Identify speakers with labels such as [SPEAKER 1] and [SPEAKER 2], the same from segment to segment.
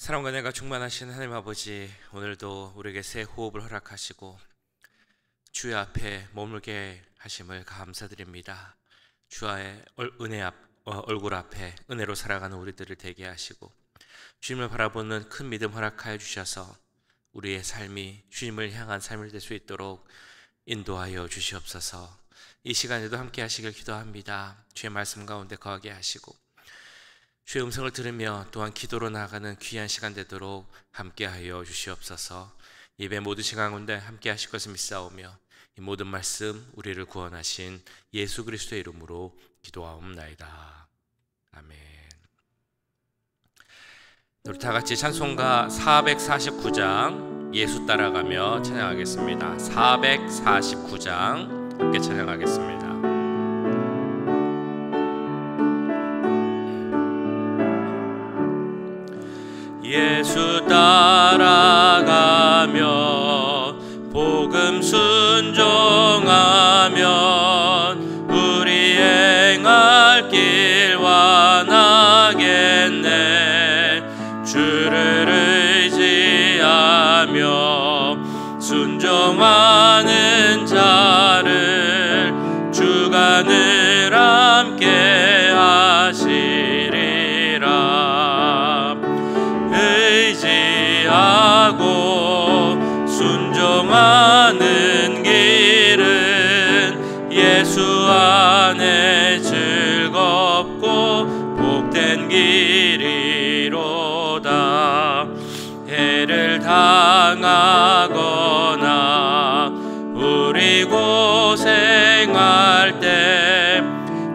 [SPEAKER 1] 사랑과 은혜가 충만하신 하나님 아버지, 오늘도 우리에게 새 호흡을 허락하시고 주의 앞에 머물게 하심을 감사드립니다. 주의 얼굴 앞에 은혜로 살아가는 우리들을 되게 하시고 주님을 바라보는 큰 믿음 허락하여 주셔서 우리의 삶이 주님을 향한 삶이 될 수 있도록 인도하여 주시옵소서. 이 시간에도 함께 하시길 기도합니다. 주의 말씀 가운데 거하게 하시고 주의 음성을 들으며 또한 기도로 나아가는 귀한 시간 되도록 함께하여 주시옵소서. 예배 모든 시간 가운데 함께 하실 것을 믿사오며 이 모든 말씀 우리를 구원하신 예수 그리스도의 이름으로 기도하옵나이다. 아멘. 우리 다 같이 찬송가 449장 예수 따라가며 찬양하겠습니다. 449장 함께 찬양하겠습니다. 예수 따라가며 복음 순종하면 우리 행할 길 완하겠네. 주를 의지하며 순종하는 자를 주가 늘 함께 하시리라. 의지하고 순종하는 길은 예수 안에 즐겁고 복된 길이로다. 해를 당하거나 우리 고생할 때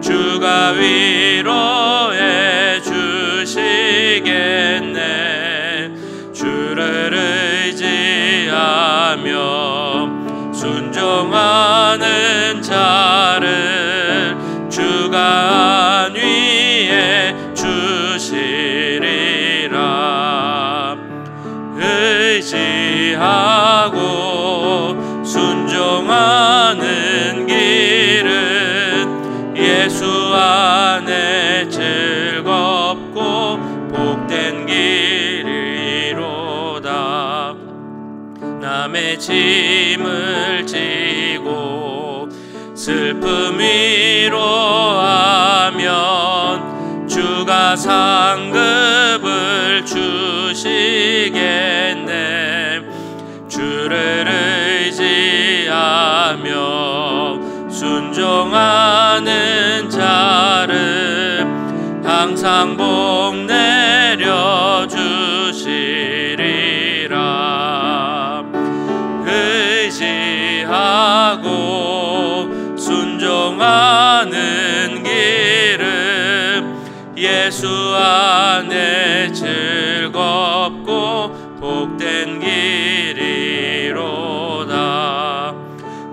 [SPEAKER 1] 주가 위로해 주시겠네. 주를 의지하며 순종하는 자를 주가 안위해 주시리라. 의지하고 순종하는 길은 예수 안에 즐겁고 복된 길이로다. 남의 짐을 지고 슬픔 위로하면 주가 상급을 주시겠네. 주를 의지하며 순종하는 자를 항상 복 내려 주시리라. 의지하고 순종하는 길은 예수 안에 즐겁고 복된 길이로다.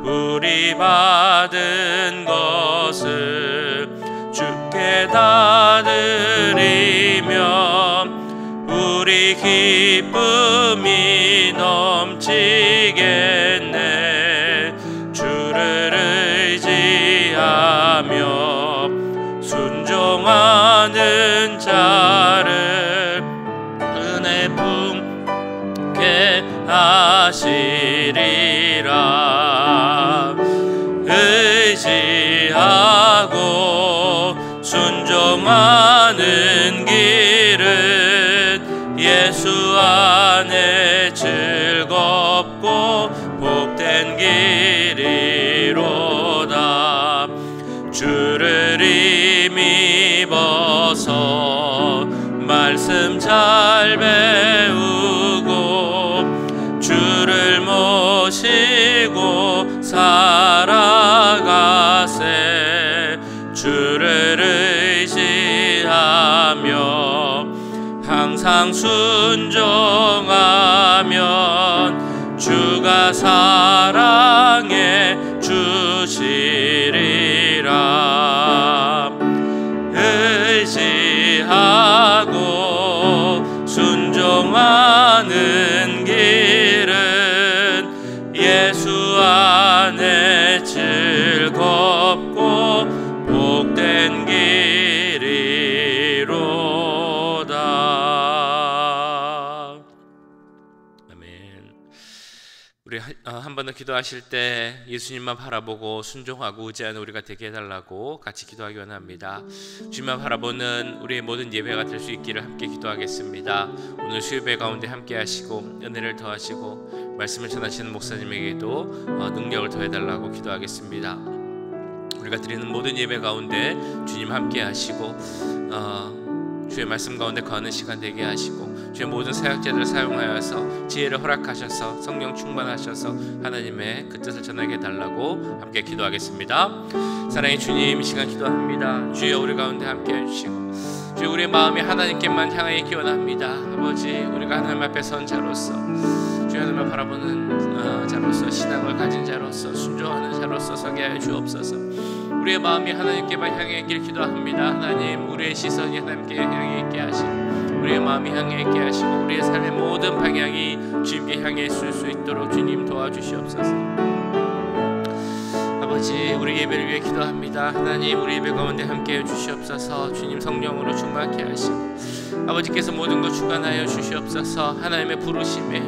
[SPEAKER 1] 우리 받은 것을 주께 다 드리며 우리 기쁨이 넘치겠네. 주를 의지하며 순종하는 자를 은혜 품게 하시리라. 의지하고 순종하는 길은 예수 안에 즐겁고 복된 길이로다. 주를 힘입어서 말씀 잘 배우고 주를 모시고 살아가세. 주를 의지하며 항상 순종하면 주가 사랑해 주시리라. 의지하고 순종하는 길은 예수 안에 즐겁고 복된 길이로다. 한 번 더 기도하실 때 예수님만 바라보고 순종하고 의지하는 우리가 되게 해달라고 같이 기도하기 원합니다. 주님만 바라보는 우리의 모든 예배가 될 수 있기를 함께 기도하겠습니다. 오늘 수요예배 가운데 함께 하시고 은혜를 더하시고 말씀을 전하시는 목사님에게도 능력을 더해달라고 기도하겠습니다. 우리가 드리는 모든 예배 가운데 주님 함께 하시고 주의 말씀 가운데 거하는 시간 되게 하시고 주의 모든 사역자들을 사용하여서 지혜를 허락하셔서 성령 충만하셔서 하나님의 그 뜻을 전하게 해달라고 함께 기도하겠습니다. 사랑의 주님, 이 시간 기도합니다. 주여 우리 가운데 함께 해주시고 주여 우리의 마음이 하나님께만 향하게 기원합니다. 아버지, 우리가 하나님 앞에 선 자로서 주여 하나님을 바라보는 자로서 신앙을 가진 자로서 순종하는 자로서 서게 하여 주옵소서. 우리의 마음이 하나님께만 향해 있길 기도합니다. 하나님, 우리의 시선이 하나님께 향해 있게 하시고 우리의 마음이 향해 있게 하시고 우리의 삶의 모든 방향이 주님께 향해 있을 수 있도록 주님 도와주시옵소서. 아버지, 우리 예배를 위해 기도합니다. 하나님, 우리 예배 가운데 함께해 주시옵소서. 주님 성령으로 충만케 하시고 아버지께서 모든 것 주관하여 주시옵소서. 하나님의 부르심에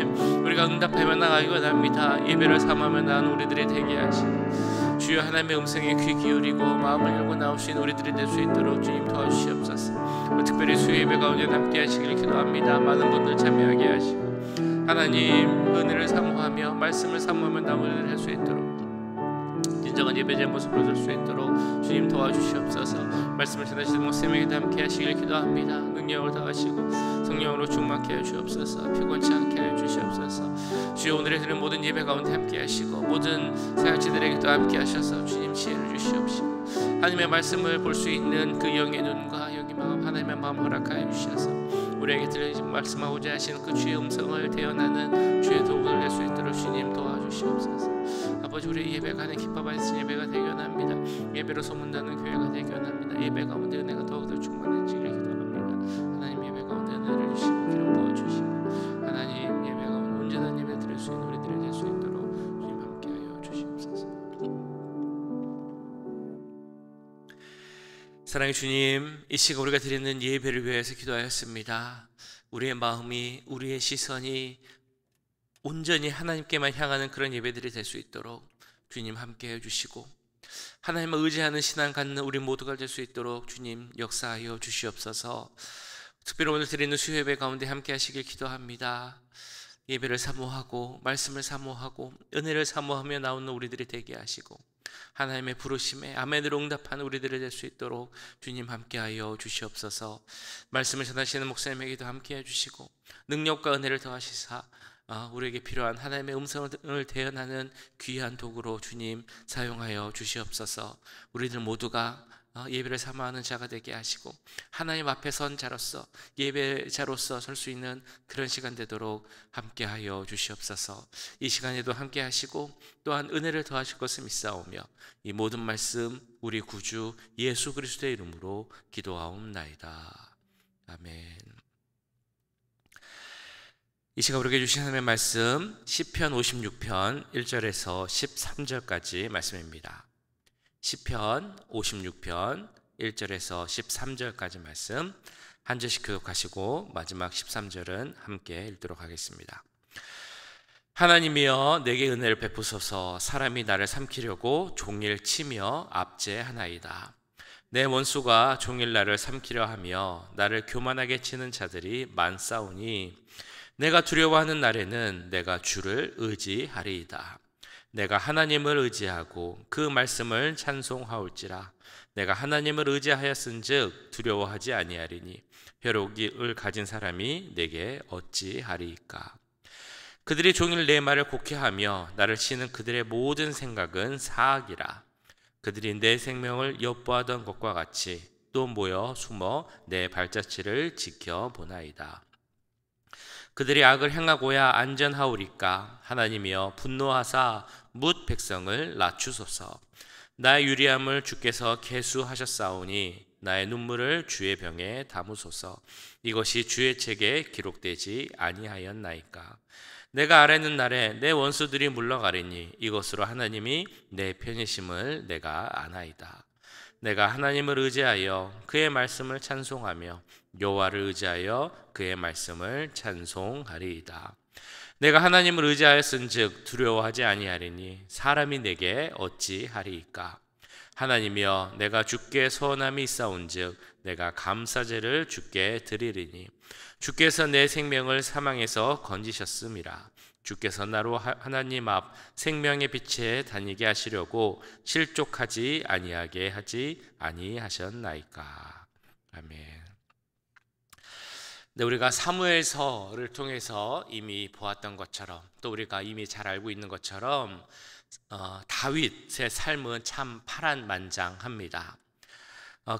[SPEAKER 1] 우리가 응답하며 나가기 원합니다. 예배를 삼으며 나는 우리들이 되게 하시고 주여 하나님의 음성에 귀 기울이고 마음을 열고 나오신 우리들이 될 수 있도록 주님 도와주시옵소서. 특별히 수요 예배 가운데 함께 하시길 기도합니다. 많은 분들 참여하게 하시고 하나님 은혜를 사모하며 말씀을 사모하며 나는 우리들 할 수 있도록 진정한 예배자의 모습으로 설 수 있도록 주님 도와주시옵소서. 말씀을 전하시는 목사님에게도 함께 하시길 기도합니다. 능력을 더하시고 성령으로 충만케 하여 주옵소서. 피곤치 않게 하여 주시옵소서. 주여 오늘에 드리는 모든 예배 가운데 함께 하시고 모든 사역자들에게도 함께 하셔서 주님 지혜를 주시옵시고 하나님의 말씀을 볼 수 있는 그 영의 눈과 영의 마음, 하나님의 마음 허락하여 주셔서 우리에게 들리지 말씀하고자 하시는 그 주의 음성을 대언하는 주의 도구를 낼 수 있도록 주님 도와주시옵소서. 아버지, 우리의 예배가 하나님 기뻐 받으신 예배가 되기 원합니다. 예배로 소문나는 교회가 되기 원합니다. 예배 가운데 은혜가 더욱더 충만해지기를 기도합니다. 하나님 예배 가운데 은혜를 주시고 기름 부어주시고 하나님 예배 가운데 온전한 예배 드릴 수 있는 우리들이 될 수 있도록 주님 함께하여 주시옵소서. 사랑의 주님, 이 시간 우리가 드리는 예배를 위해서 기도하였습니다. 우리의 마음이, 우리의 시선이 온전히 하나님께만 향하는 그런 예배들이 될 수 있도록 주님 함께 해주시고 하나님을 의지하는 신앙 갖는 우리 모두가 될 수 있도록 주님 역사하여 주시옵소서. 특별히 오늘 드리는 수요 예배 가운데 함께 하시길 기도합니다. 예배를 사모하고 말씀을 사모하고 은혜를 사모하며 나오는 우리들이 되게 하시고 하나님의 부르심에 아멘으로 응답하는 우리들이 될 수 있도록 주님 함께하여 주시옵소서. 말씀을 전하시는 목사님에게도 함께해 주시고 능력과 은혜를 더하시사 우리에게 필요한 하나님의 음성을 대언하는 귀한 도구로 주님 사용하여 주시옵소서. 우리들 모두가 예배를 사모하는 자가 되게 하시고 하나님 앞에 선 자로서 예배자로서 설 수 있는 그런 시간 되도록 함께하여 주시옵소서. 이 시간에도 함께 하시고 또한 은혜를 더하실 것을 믿사오며 이 모든 말씀 우리 구주 예수 그리스도의 이름으로 기도하옵나이다. 아멘. 이 시간 우리에게 주신 하나님의 말씀 시편 56편 1절에서 13절까지 말씀입니다. 시편 56편 1절에서 13절까지 말씀 한 절씩 교독하시고 마지막 13절은 함께 읽도록 하겠습니다. 하나님이여 내게 은혜를 베푸소서. 사람이 나를 삼키려고 종일 치며 압제하나이다. 내 원수가 종일 나를 삼키려 하며 나를 교만하게 치는 자들이 많사오니 내가 두려워하는 날에는 내가 주를 의지하리이다. 내가 하나님을 의지하고 그 말씀을 찬송하올지라. 내가 하나님을 의지하였은즉 두려워하지 아니하리니 벼룩을 가진 사람이 내게 어찌하리이까. 그들이 종일 내 말을 곡해하며 나를 치는 그들의 모든 생각은 사악이라. 그들이 내 생명을 엿보하던 것과 같이 또 모여 숨어 내 발자취를 지켜보나이다. 그들이 악을 행하고야 안전하오리까. 하나님이여 분노하사 뭇 백성을 낮추소서. 나의 유리함을 주께서 계수하셨사오니 나의 눈물을 주의 병에 담으소서. 이것이 주의 책에 기록되지 아니하였나이까. 내가 아뢰는 날에 내 원수들이 물러가리니 이것으로 하나님이 내 편이심을 내가 아나이다. 내가 하나님을 의지하여 그의 말씀을 찬송하며 여호와를 의지하여 그의 말씀을 찬송하리이다. 내가 하나님을 의지하였은즉 두려워하지 아니하리니 사람이 내게 어찌하리이까. 하나님이여 내가 주께 소원함이 있사온즉 내가 감사제를 주께 드리리니 주께서 내 생명을 사망에서 건지셨음이라. 주께서 나로 하나님 앞 생명의 빛에 다니게 하시려고 실족하지 아니하게 하지 아니하셨나이까. 아멘. 네, 우리가 사무엘서를 통해서 이미 보았던 것처럼, 또 우리가 이미 잘 알고 있는 것처럼 다윗의 삶은 참 파란만장합니다.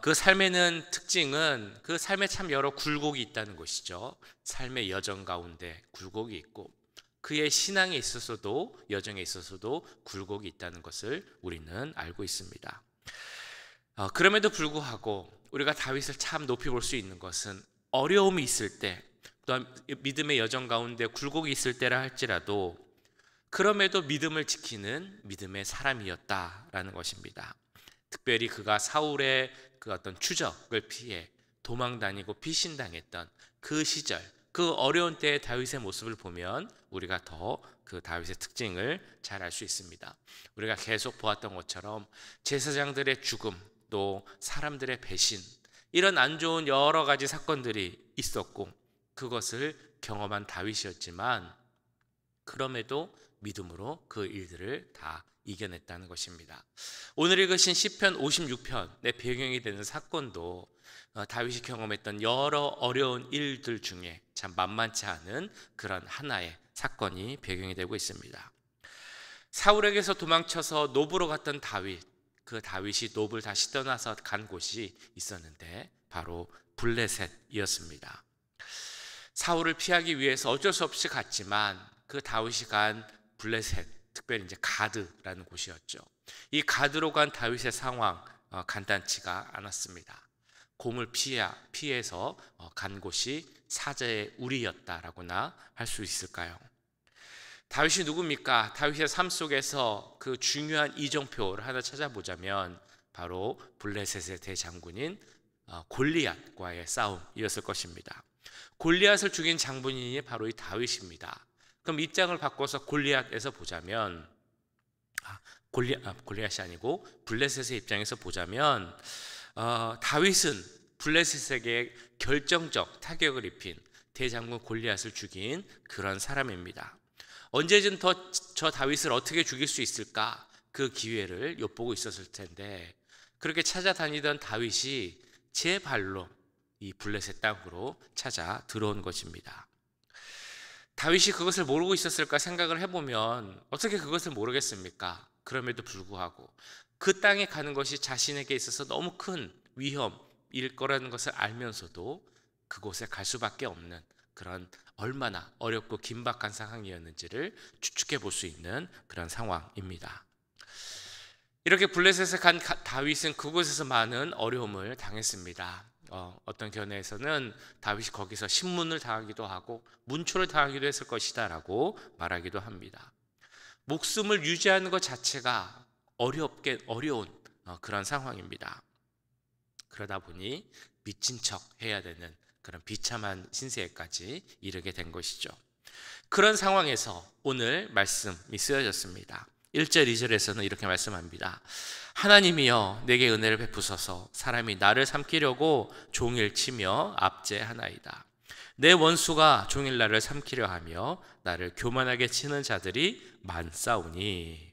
[SPEAKER 1] 그 삶에는 특징은 그 삶에 참 여러 굴곡이 있다는 것이죠. 삶의 여정 가운데 굴곡이 있고 그의 신앙에 있어서도 여정에 있어서도 굴곡이 있다는 것을 우리는 알고 있습니다. 그럼에도 불구하고 우리가 다윗을 참 높이 볼 수 있는 것은 어려움이 있을 때, 또한 믿음의 여정 가운데 굴곡이 있을 때라 할지라도 그럼에도 믿음을 지키는 믿음의 사람이었다라는 것입니다. 특별히 그가 사울의 그 어떤 추적을 피해 도망다니고 피신당했던 그 시절, 그 어려운 때의 다윗의 모습을 보면 우리가 더 그 다윗의 특징을 잘 알 수 있습니다. 우리가 계속 보았던 것처럼 제사장들의 죽음, 또 사람들의 배신, 이런 안 좋은 여러 가지 사건들이 있었고 그것을 경험한 다윗이었지만 그럼에도 믿음으로 그 일들을 다 이겨냈다는 것입니다. 오늘 읽으신 시편 56편의 배경이 되는 사건도 다윗이 경험했던 여러 어려운 일들 중에 참 만만치 않은 그런 하나의 사건이 배경이 되고 있습니다. 사울에게서 도망쳐서 노브로 갔던 다윗, 그 다윗이 노브를 다시 떠나서 간 곳이 있었는데 바로 블레셋이었습니다. 사울을 피하기 위해서 어쩔 수 없이 갔지만 그 다윗이 간 블레셋, 특별히 이제 가드라는 곳이었죠. 이 가드로 간 다윗의 상황 간단치가 않았습니다. 곰을 피해서 간 곳이 사자의 우리였다라고나 할 수 있을까요? 다윗이 누굽니까? 다윗의 삶 속에서 그 중요한 이정표를 하나 찾아보자면 바로 블레셋의 대장군인 골리앗과의 싸움이었을 것입니다. 골리앗을 죽인 장본인이 바로 이 다윗입니다. 그럼 입장을 바꿔서 골리앗에서 보자면 골리앗이 아니고 블레셋의 입장에서 보자면 다윗은 블레셋에게 결정적 타격을 입힌 대장군 골리앗을 죽인 그런 사람입니다. 언제든 저 다윗을 어떻게 죽일 수 있을까 그 기회를 엿보고 있었을 텐데 그렇게 찾아다니던 다윗이 제 발로 이 블레셋 땅으로 찾아 들어온 것입니다. 다윗이 그것을 모르고 있었을까 생각을 해보면 어떻게 그것을 모르겠습니까? 그럼에도 불구하고 그 땅에 가는 것이 자신에게 있어서 너무 큰 위험일 거라는 것을 알면서도 그곳에 갈 수밖에 없는 그런 얼마나 어렵고 긴박한 상황이었는지를 추측해 볼 수 있는 그런 상황입니다. 이렇게 블레셋에 간 다윗은 그곳에서 많은 어려움을 당했습니다. 어떤 견해에서는 다윗이 거기서 신문을 당하기도 하고 문초를 당하기도 했을 것이다 라고 말하기도 합니다. 목숨을 유지하는 것 자체가 어려운 그런 상황입니다. 그러다 보니 미친 척 해야 되는 그런 비참한 신세에까지 이르게 된 것이죠. 그런 상황에서 오늘 말씀이 쓰여졌습니다. 1절 2절에서는 이렇게 말씀합니다. 하나님이여 내게 은혜를 베푸소서. 사람이 나를 삼키려고 종일 치며 압제하나이다. 내 원수가 종일 나를 삼키려 하며 나를 교만하게 치는 자들이 많사오니.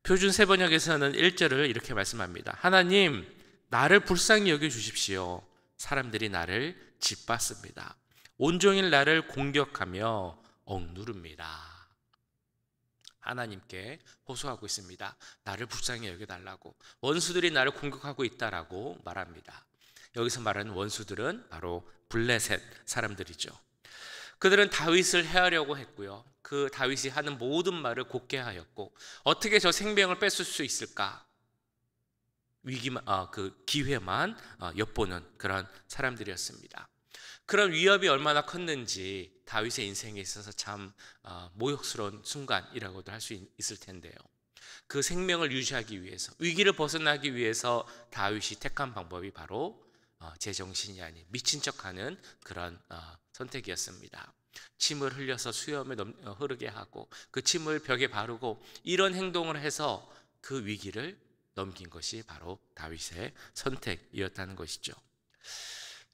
[SPEAKER 1] 표준 세번역에서는 1절을 이렇게 말씀합니다. 하나님 나를 불쌍히 여겨주십시오. 사람들이 나를 짓밟습니다. 온종일 나를 공격하며 억누릅니다. 하나님께 호소하고 있습니다. 나를 불쌍히 여겨달라고. 원수들이 나를 공격하고 있다라고 말합니다. 여기서 말하는 원수들은 바로 블레셋 사람들이죠. 그들은 다윗을 해하려고 했고요. 그 다윗이 하는 모든 말을 곱게 하였고 어떻게 저 생명을 뺏을 수 있을까? 그 기회만 엿보는 그런 사람들이었습니다. 그런 위협이 얼마나 컸는지 다윗의 인생에 있어서 참 모욕스러운 순간이라고도 할 수 있을 텐데요. 그 생명을 유지하기 위해서, 위기를 벗어나기 위해서 다윗이 택한 방법이 바로 제정신이 아닌 미친 척하는 그런 선택이었습니다. 침을 흘려서 수염에 흐르게 하고 그 침을 벽에 바르고 이런 행동을 해서 그 위기를 넘긴 것이 바로 다윗의 선택이었다는 것이죠.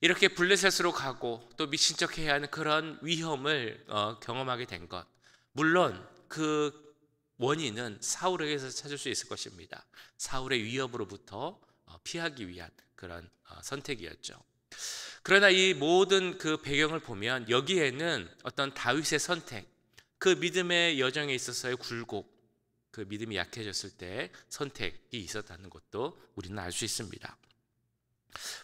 [SPEAKER 1] 이렇게 블레셋으로 가고 또 미친 척 해야 하는 그런 위험을 경험하게 된 것, 물론 그 원인은 사울에게서 찾을 수 있을 것입니다. 사울의 위협으로부터 피하기 위한 그런 선택이었죠. 그러나 이 모든 그 배경을 보면 여기에는 어떤 다윗의 선택, 그 믿음의 여정에 있어서의 굴곡, 그 믿음이 약해졌을 때 선택이 있었다는 것도 우리는 알 수 있습니다.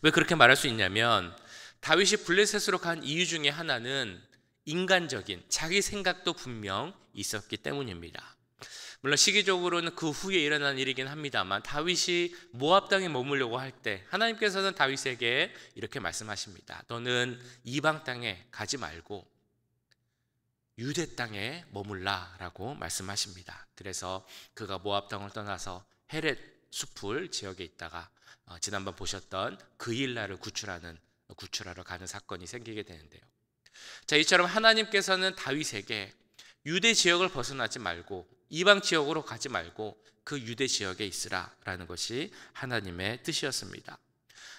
[SPEAKER 1] 왜 그렇게 말할 수 있냐면 다윗이 블레셋으로 간 이유 중에 하나는 인간적인 자기 생각도 분명 있었기 때문입니다. 물론 시기적으로는 그 후에 일어난 일이긴 합니다만 다윗이 모압 땅에 머물려고 할 때 하나님께서는 다윗에게 이렇게 말씀하십니다. 너는 이방 땅에 가지 말고 유대 땅에 머물라라고 말씀하십니다. 그래서 그가 모압 땅을 떠나서 헤렛 숲을 지역에 있다가 지난번 보셨던 그일라를 구출하러 가는 사건이 생기게 되는데요. 자, 이처럼 하나님께서는 다윗에게 유대 지역을 벗어나지 말고 이방 지역으로 가지 말고 그 유대 지역에 있으라라는 것이 하나님의 뜻이었습니다.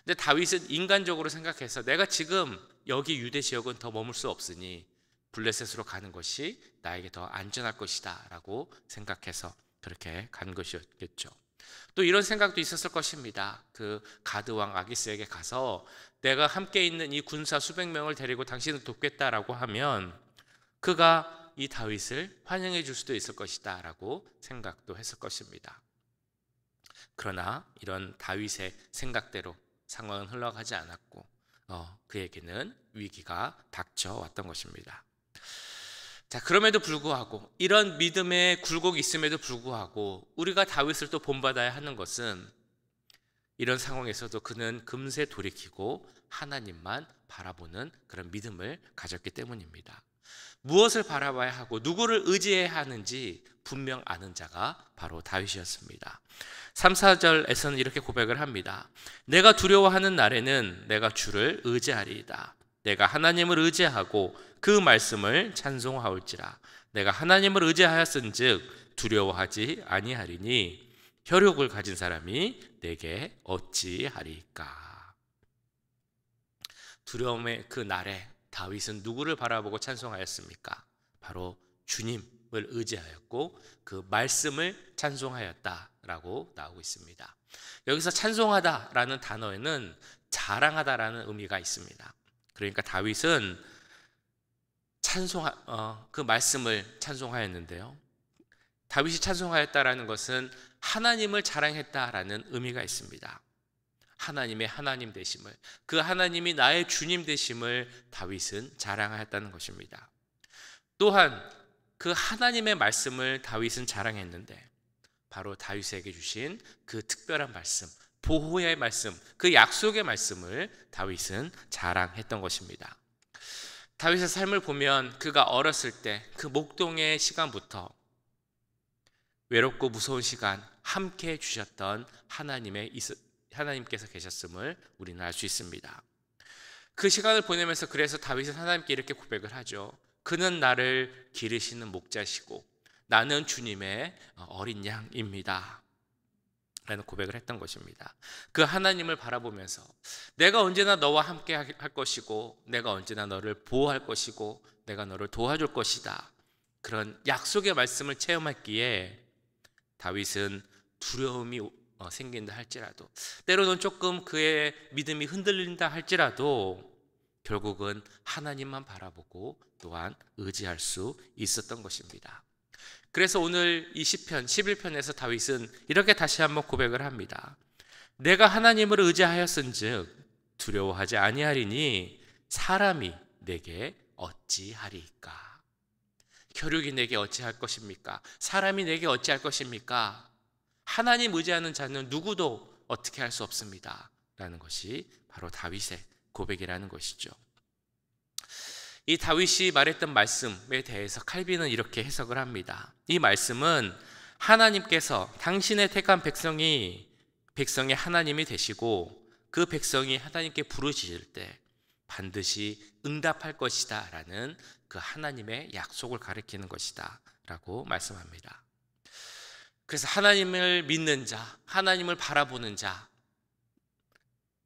[SPEAKER 1] 근데 다윗은 인간적으로 생각해서 내가 지금 여기 유대 지역은 더 머물 수 없으니 블레셋으로 가는 것이 나에게 더 안전할 것이다 라고 생각해서 그렇게 간 것이었겠죠. 또 이런 생각도 있었을 것입니다. 그 가드 왕 아기스에게 가서 내가 함께 있는 이 군사 수백 명을 데리고 당신을 돕겠다라고 하면 그가 이 다윗을 환영해 줄 수도 있을 것이다 라고 생각도 했을 것입니다. 그러나 이런 다윗의 생각대로 상황은 흘러가지 않았고 그에게는 위기가 닥쳐왔던 것입니다. 자, 그럼에도 불구하고 이런 믿음의 굴곡이 있음에도 불구하고 우리가 다윗을 또 본받아야 하는 것은 이런 상황에서도 그는 금세 돌이키고 하나님만 바라보는 그런 믿음을 가졌기 때문입니다. 무엇을 바라봐야 하고 누구를 의지해야 하는지 분명 아는 자가 바로 다윗이었습니다. 3, 4절에서는 이렇게 고백을 합니다. 내가 두려워하는 날에는 내가 주를 의지하리이다. 내가 하나님을 의지하고 그 말씀을 찬송하올지라. 내가 하나님을 의지하였은즉 두려워하지 아니하리니 혈육을 가진 사람이 내게 어찌하리까. 두려움의 그 날에 다윗은 누구를 바라보고 찬송하였습니까? 바로 주님을 의지하였고 그 말씀을 찬송하였다라고 나오고 있습니다. 여기서 찬송하다라는 단어에는 자랑하다라는 의미가 있습니다. 그러니까 다윗은 그 말씀을 찬송하였는데요. 다윗이 찬송하였다라는 것은 하나님을 자랑했다라는 의미가 있습니다. 하나님의 하나님 되심을, 그 하나님이 나의 주님 되심을 다윗은 자랑하였다는 것입니다. 또한 그 하나님의 말씀을 다윗은 자랑했는데 바로 다윗에게 주신 그 특별한 말씀, 보호의 말씀, 그 약속의 말씀을 다윗은 자랑했던 것입니다. 다윗의 삶을 보면 그가 어렸을 때 그 목동의 시간부터 외롭고 무서운 시간 함께 해주셨던 하나님께서 계셨음을 우리는 알 수 있습니다. 그 시간을 보내면서 그래서 다윗은 하나님께 이렇게 고백을 하죠. 그는 나를 기르시는 목자시고 나는 주님의 어린 양입니다 라는 고백을 했던 것입니다. 그 하나님을 바라보면서 내가 언제나 너와 함께 할 것이고 내가 언제나 너를 보호할 것이고 내가 너를 도와줄 것이다, 그런 약속의 말씀을 체험했기에 다윗은 두려움이 생긴다 할지라도, 때로는 조금 그의 믿음이 흔들린다 할지라도 결국은 하나님만 바라보고 또한 의지할 수 있었던 것입니다. 그래서 오늘 이 시편 11편에서 다윗은 이렇게 다시 한번 고백을 합니다. 내가 하나님을 의지하였은즉 두려워하지 아니하리니 사람이 내게 어찌하리까. 혈육이 내게 어찌할 것입니까? 사람이 내게 어찌할 것입니까? 하나님 의지하는 자는 누구도 어떻게 할 수 없습니다 라는 것이 바로 다윗의 고백이라는 것이죠. 이 다윗이 말했던 말씀에 대해서 칼빈은 이렇게 해석을 합니다. 이 말씀은 하나님께서 당신의 택한 백성의 하나님이 되시고 그 백성이 하나님께 부르짖을 때 반드시 응답할 것이다 라는 그 하나님의 약속을 가리키는 것이다 라고 말씀합니다. 그래서 하나님을 믿는 자, 하나님을 바라보는 자,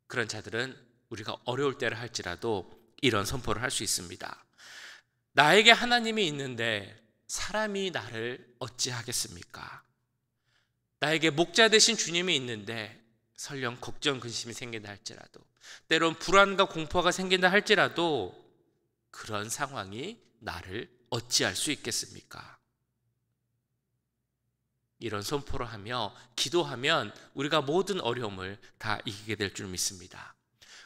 [SPEAKER 1] 그런 자들은 우리가 어려울 때를 할지라도 이런 선포를 할 수 있습니다. 나에게 하나님이 있는데 사람이 나를 어찌하겠습니까? 나에게 목자 되신 주님이 있는데 설령 걱정, 근심이 생긴다 할지라도, 때론 불안과 공포가 생긴다 할지라도 그런 상황이 나를 어찌할 수 있겠습니까? 이런 선포를 하며 기도하면 우리가 모든 어려움을 다 이기게 될 줄 믿습니다.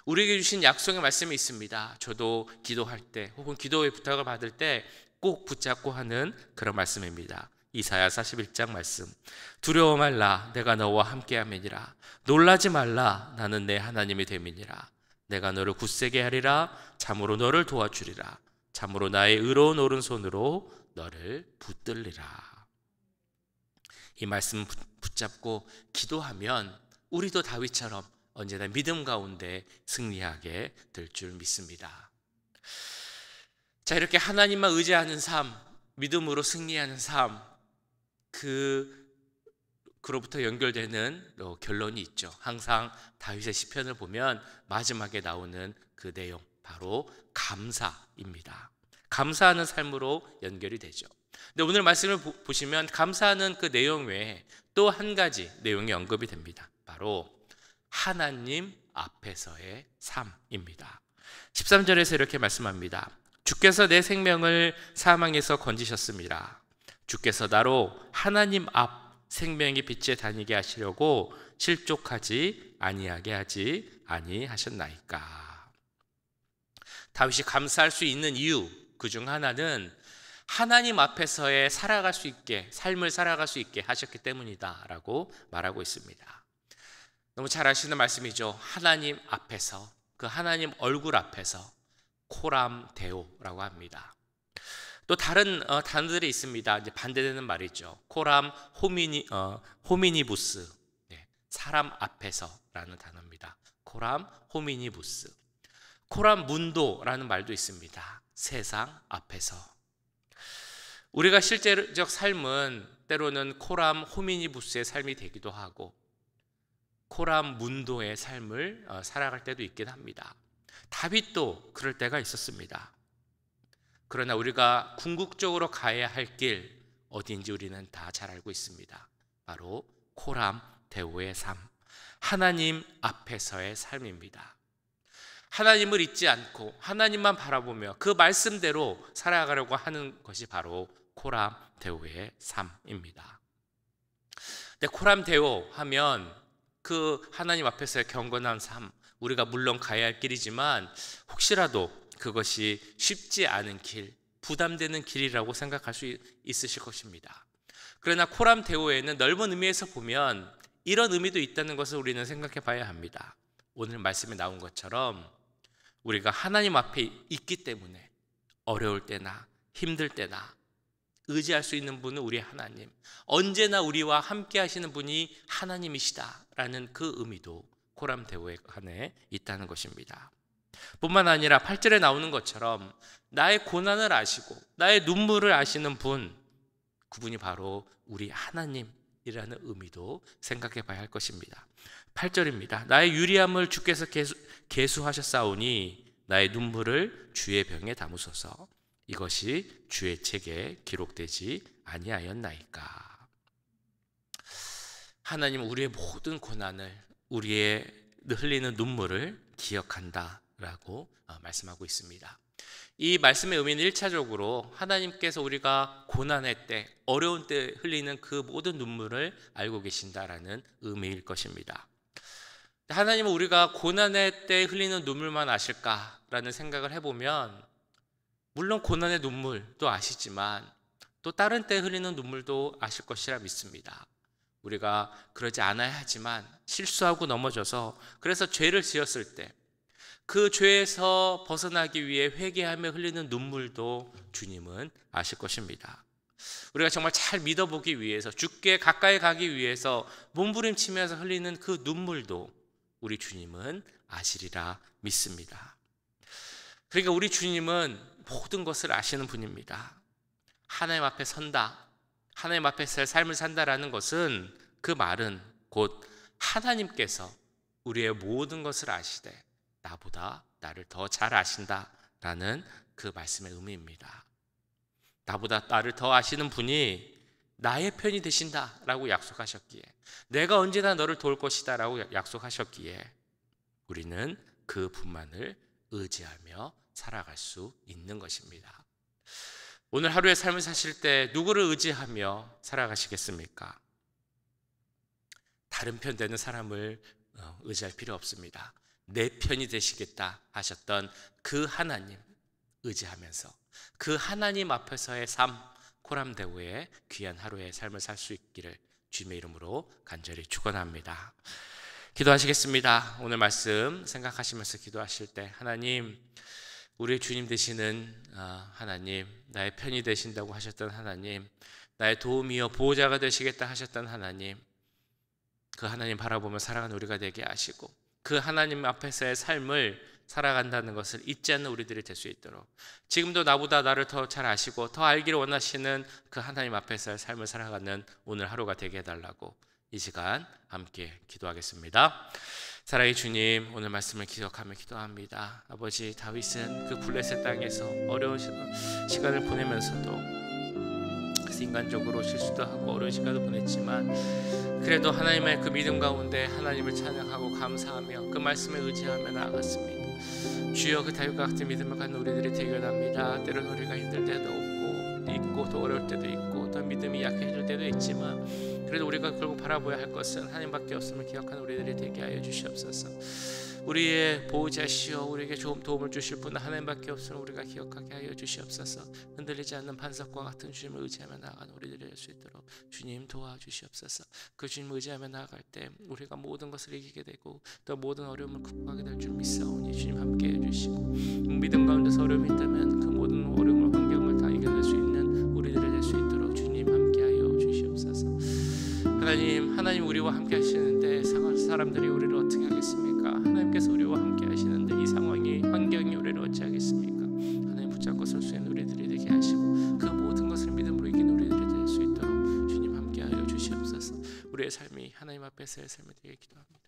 [SPEAKER 1] 우리에게 주신 약속의 말씀이 있습니다. 저도 기도할 때 혹은 기도의 부탁을 받을 때 꼭 붙잡고 하는 그런 말씀입니다. 이사야 41장 말씀. 두려워 말라, 내가 너와 함께함이니라. 놀라지 말라, 나는 내 하나님이 됨이니라. 내가 너를 굳세게 하리라. 참으로 너를 도와주리라. 참으로 나의 의로운 오른손으로 너를 붙들리라. 이 말씀 붙잡고 기도하면 우리도 다윗처럼 언제나 믿음 가운데 승리하게 될 줄 믿습니다. 자, 이렇게 하나님만 의지하는 삶, 믿음으로 승리하는 삶, 그로부터 연결되는 결론이 있죠. 항상 다윗의 시편을 보면 마지막에 나오는 그 내용, 바로 감사입니다. 감사하는 삶으로 연결이 되죠. 근데 오늘 말씀을 보시면 감사하는 그 내용 외에 또 한 가지 내용이 언급이 됩니다. 바로 하나님 앞에서의 삶입니다. 13절에서 이렇게 말씀합니다. 주께서 내 생명을 사망에서 건지셨습니다. 주께서 나로 하나님 앞 생명의 빛에 다니게 하시려고 실족하지 아니하게 하지 아니하셨나이까. 다윗이 감사할 수 있는 이유 그중 하나는 하나님 앞에서의 살아갈 수 있게, 삶을 살아갈 수 있게 하셨기 때문이다 라고 말하고 있습니다. 너무 잘 아시는 말씀이죠. 하나님 앞에서, 그 하나님 얼굴 앞에서 코람 데오라고 합니다. 또 다른 단어들이 있습니다. 이제 반대되는 말이죠. 코람 호미니부스, 사람 앞에서라는 단어입니다. 코람 호미니부스. 코람 문도라는 말도 있습니다. 세상 앞에서. 우리가 실제적 삶은 때로는 코람 호미니부스의 삶이 되기도 하고 코람 문도의 삶을 살아갈 때도 있긴 합니다. 다윗도 그럴 때가 있었습니다. 그러나 우리가 궁극적으로 가야 할 길 어디인지 우리는 다 잘 알고 있습니다. 바로 코람 데오의 삶, 하나님 앞에서의 삶입니다. 하나님을 잊지 않고 하나님만 바라보며 그 말씀대로 살아가려고 하는 것이 바로 코람 데오의 삶입니다. 근데 코람 데오 하면 그 하나님 앞에서의 경건한 삶, 우리가 물론 가야 할 길이지만 혹시라도 그것이 쉽지 않은 길, 부담되는 길이라고 생각할 수 있으실 것입니다. 그러나 코람 데오에는 넓은 의미에서 보면 이런 의미도 있다는 것을 우리는 생각해 봐야 합니다. 오늘 말씀에 나온 것처럼 우리가 하나님 앞에 있기 때문에 어려울 때나 힘들 때나 의지할 수 있는 분은 우리 하나님, 언제나 우리와 함께 하시는 분이 하나님이시다라는 그 의미도 코람 데오에 안에 있다는 것입니다. 뿐만 아니라 8절에 나오는 것처럼 나의 고난을 아시고 나의 눈물을 아시는 분, 그분이 바로 우리 하나님이라는 의미도 생각해 봐야 할 것입니다. 8절입니다. 나의 유리함을 주께서 계수하셨사오니 나의 눈물을 주의 병에 담으소서. 이것이 주의 책에 기록되지 아니하였나이까. 하나님은 우리의 모든 고난을, 우리의 흘리는 눈물을 기억한다라고 말씀하고 있습니다. 이 말씀의 의미는 1차적으로 하나님께서 우리가 고난의 때, 어려운 때 흘리는 그 모든 눈물을 알고 계신다라는 의미일 것입니다. 하나님은 우리가 고난의 때 흘리는 눈물만 아실까라는 생각을 해보면 물론 고난의 눈물도 아시지만 또 다른 때 흘리는 눈물도 아실 것이라 믿습니다. 우리가 그러지 않아야 하지만 실수하고 넘어져서 그래서 죄를 지었을 때 그 죄에서 벗어나기 위해 회개하며 흘리는 눈물도 주님은 아실 것입니다. 우리가 정말 잘 믿어보기 위해서, 주께 가까이 가기 위해서 몸부림치면서 흘리는 그 눈물도 우리 주님은 아시리라 믿습니다. 그러니까 우리 주님은 모든 것을 아시는 분입니다. 하나님 앞에 선다, 하나님 앞에서 삶을 산다라는 것은, 그 말은 곧 하나님께서 우리의 모든 것을 아시되 나보다 나를 더 잘 아신다라는 그 말씀의 의미입니다. 나보다 나를 더 아시는 분이 나의 편이 되신다라고 약속하셨기에, 내가 언제나 너를 도울 것이다라고 약속하셨기에 우리는 그 분만을 의지하며 살아갈 수 있는 것입니다. 오늘 하루의 삶을 사실 때 누구를 의지하며 살아가시겠습니까? 다른 편 되는 사람을 의지할 필요 없습니다. 내 편이 되시겠다 하셨던 그 하나님 의지하면서 그 하나님 앞에서의 삶, 코람데오의 귀한 하루의 삶을 살 수 있기를 주님의 이름으로 간절히 축원합니다. 기도하시겠습니다. 오늘 말씀 생각하시면서 기도하실 때, 하나님, 우리의 주님 되시는 하나님, 나의 편이 되신다고 하셨던 하나님, 나의 도움이요 보호자가 되시겠다 하셨던 하나님, 그 하나님 바라보며 살아가는 우리가 되게 하시고, 그 하나님 앞에서의 삶을 살아간다는 것을 잊지 않는 우리들이 될 수 있도록, 지금도 나보다 나를 더 잘 아시고 더 알기를 원하시는 그 하나님 앞에서의 삶을 살아가는 오늘 하루가 되게 해달라고 이 시간 함께 기도하겠습니다. 사랑의 주님, 오늘 말씀을 기억하며 기도합니다. 아버지, 다윗은 그 블레셋 땅에서 어려운 시간을 보내면서도 인간적으로 실수도 하고 어려운 시간을 보냈지만, 그래도 하나님의 그 믿음 가운데 하나님을 찬양하고 감사하며 그 말씀에 의지하며 나아갔습니다. 주여, 그 다윗과 같은 믿음을 갖는 우리들이 되게 원합니다. 때로는 우리가 힘들 때도 있고 또 어려울 때도 있고 또 믿음이 약해질 때도 있지만, 그래도 우리가 결국 바라봐야 할 것은 하나님밖에 없음을 기억하는 우리들이 되게 하여 주시옵소서. 우리의 보호자시여, 우리에게 좋은 도움을 주실 분은 하나님밖에 없음을 우리가 기억하게 하여 주시옵소서. 흔들리지 않는 반석과 같은 주님을 의지하며 나아가는 우리들이 될 수 있도록 주님 도와주시옵소서. 그 주님을 의지하며 나아갈 때 우리가 모든 것을 이기게 되고 또 모든 어려움을 극복하게 될 줄 믿사오니 주님 함께 해주시고, 믿음 가운데서 어려움이 있다면 그 모든 어려움을, 환경을 다 이겨낼 수 있는 우리들이 될 수 있도록 주님 함께 하여 주시옵소서. 하나님 우리와 함께 하시는데 사람들이 우리를 어떻게 하겠습니까? 하나님께서 우리와 함께 하시는데 이 상황이, 환경이 우리를 어찌하겠습니까? 하나님 붙잡고 설 수 있는 우리들이 되게 하시고 그 모든 것을 믿음으로 이기는 우리들이 될 수 있도록 주님 함께 하여 주시옵소서. 우리의 삶이 하나님 앞에서의 삶이 되게 기도합니다.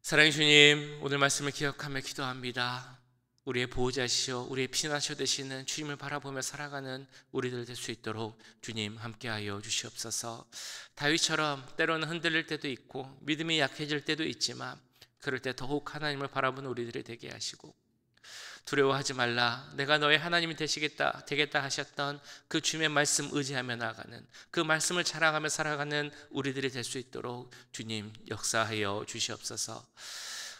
[SPEAKER 1] 사랑의 주님, 오늘 말씀을 기억하며 기도합니다. 우리의 보호자시오, 우리의 피난처 되시는 주님을 바라보며 살아가는 우리들 될 수 있도록 주님 함께하여 주시옵소서. 다윗처럼 때로는 흔들릴 때도 있고 믿음이 약해질 때도 있지만, 그럴 때 더욱 하나님을 바라보는 우리들이 되게 하시고, 두려워하지 말라, 내가 너의 하나님이 되겠다 하셨던 그 주님의 말씀 의지하며 나아가는, 그 말씀을 자랑하며 살아가는 우리들이 될 수 있도록 주님 역사하여 주시옵소서.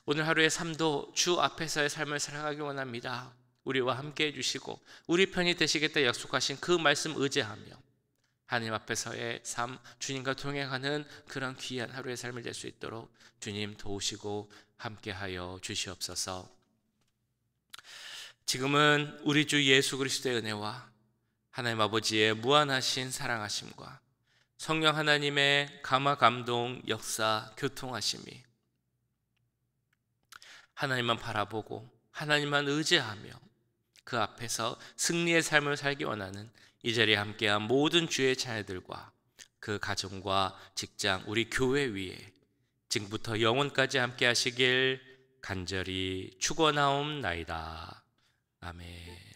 [SPEAKER 1] 오늘 하루의 삶도 주 앞에서의 삶을 살아가기 원합니다. 우리와 함께 해주시고 우리 편이 되시겠다 약속하신 그 말씀 의지하며 하나님 앞에서의 삶, 주님과 동행하는 그런 귀한 하루의 삶을 될 수 있도록 주님 도우시고 함께하여 주시옵소서. 지금은 우리 주 예수 그리스도의 은혜와 하나님 아버지의 무한하신 사랑하심과 성령 하나님의 감화 감동 역사 교통하심이 하나님만 바라보고 하나님만 의지하며 그 앞에서 승리의 삶을 살기 원하는 이 자리에 함께한 모든 주의 자녀들과 그 가정과 직장, 우리 교회 위에 지금부터 영원까지 함께 하시길 간절히 축원하옵나이다. 아멘.